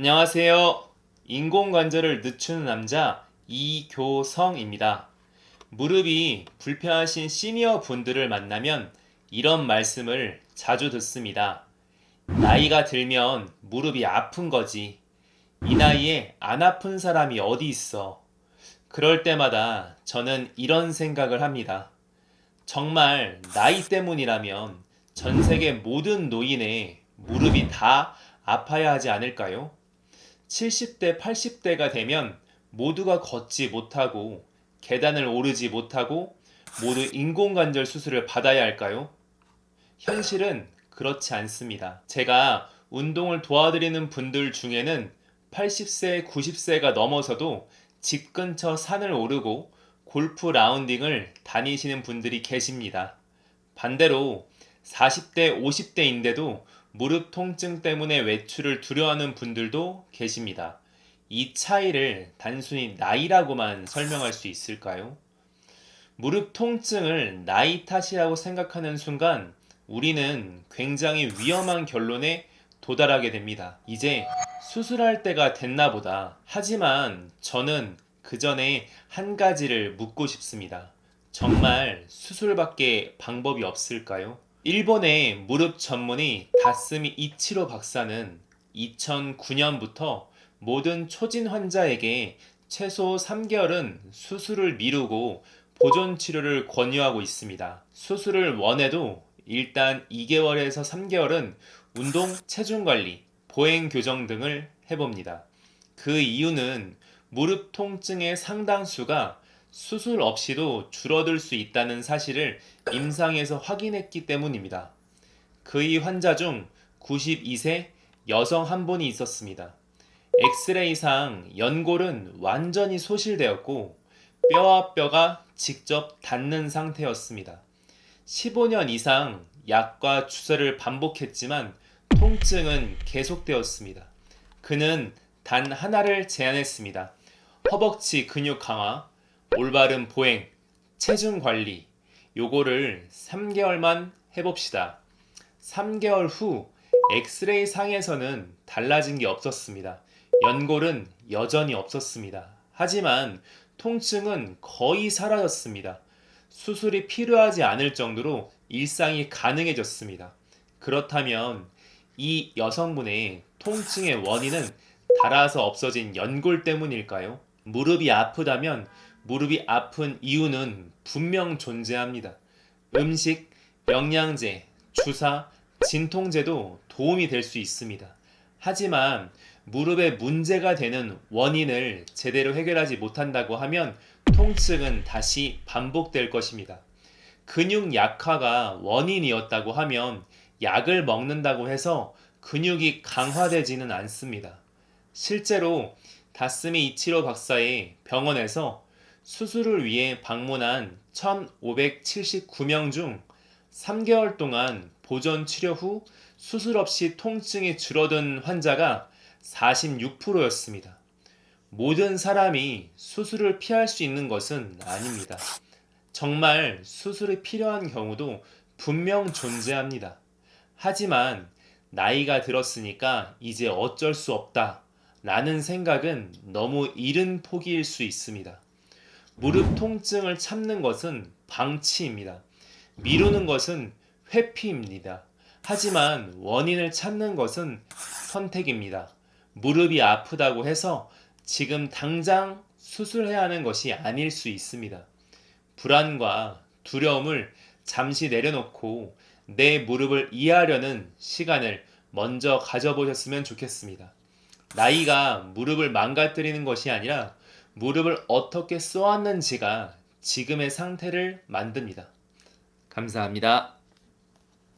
안녕하세요. 인공관절을 늦추는 남자 이교성입니다. 무릎이 불편하신 시니어 분들을 만나면 이런 말씀을 자주 듣습니다. 나이가 들면 무릎이 아픈 거지. 이 나이에 안 아픈 사람이 어디 있어. 그럴 때마다 저는 이런 생각을 합니다. 정말 나이 때문이라면 전 세계 모든 노인의 무릎이 다 아파야 하지 않을까요? 70대, 80대가 되면 모두가 걷지 못하고 계단을 오르지 못하고 모두 인공관절 수술을 받아야 할까요? 현실은 그렇지 않습니다. 제가 운동을 도와드리는 분들 중에는 80세, 90세가 넘어서도 집 근처 산을 오르고 골프 라운딩을 다니시는 분들이 계십니다. 반대로 40대, 50대인데도 무릎 통증 때문에 외출을 두려워하는 분들도 계십니다. 이 차이를 단순히 나이라고만 설명할 수 있을까요? 무릎 통증을 나이 탓이라고 생각하는 순간 우리는 굉장히 위험한 결론에 도달하게 됩니다. 이제 수술할 때가 됐나 보다. 하지만 저는 그 전에 한 가지를 묻고 싶습니다. 정말 수술밖에 방법이 없을까요? 일본의 무릎 전문의 다스미 이치로 박사는 2009년부터 모든 초진 환자에게 최소 3개월은 수술을 미루고 보존 치료를 권유하고 있습니다. 수술을 원해도 일단 2개월에서 3개월은 운동, 체중 관리, 보행 교정 등을 해봅니다. 그 이유는 무릎 통증의 상당수가 수술 없이도 줄어들 수 있다는 사실을 임상에서 확인했기 때문입니다. 그의 환자 중 92세 여성 한 분이 있었습니다. 엑스레이상 연골은 완전히 소실되었고 뼈와 뼈가 직접 닿는 상태였습니다. 15년 이상 약과 주사를 반복했지만 통증은 계속되었습니다. 그는 단 하나를 제안했습니다. 허벅지 근육 강화, 올바른 보행, 체중 관리, 요거를 3개월만 해봅시다. 3개월 후 엑스레이 상에서는 달라진 게 없었습니다. 연골은 여전히 없었습니다. 하지만 통증은 거의 사라졌습니다. 수술이 필요하지 않을 정도로 일상이 가능해졌습니다. 그렇다면 이 여성분의 통증의 원인은 닳아서 없어진 연골 때문일까요? 무릎이 아프다면 무릎이 아픈 이유는 분명 존재합니다. 음식, 영양제, 주사, 진통제도 도움이 될 수 있습니다. 하지만 무릎에 문제가 되는 원인을 제대로 해결하지 못한다고 하면 통증은 다시 반복될 것입니다. 근육 약화가 원인이었다고 하면 약을 먹는다고 해서 근육이 강화되지는 않습니다. 실제로 다스미 이치로 박사의 병원에서 수술을 위해 방문한 1,579명 중 3개월 동안 보존 치료 후 수술 없이 통증이 줄어든 환자가 46%였습니다. 모든 사람이 수술을 피할 수 있는 것은 아닙니다. 정말 수술이 필요한 경우도 분명 존재합니다. 하지만 나이가 들었으니까 이제 어쩔 수 없다 라는 생각은 너무 이른 포기일 수 있습니다. 무릎 통증을 참는 것은 방치입니다. 미루는 것은 회피입니다. 하지만 원인을 찾는 것은 선택입니다. 무릎이 아프다고 해서 지금 당장 수술해야 하는 것이 아닐 수 있습니다. 불안과 두려움을 잠시 내려놓고 내 무릎을 이해하려는 시간을 먼저 가져보셨으면 좋겠습니다. 나이가 무릎을 망가뜨리는 것이 아니라 무릎을 어떻게 써왔는지가 지금의 상태를 만듭니다. 감사합니다.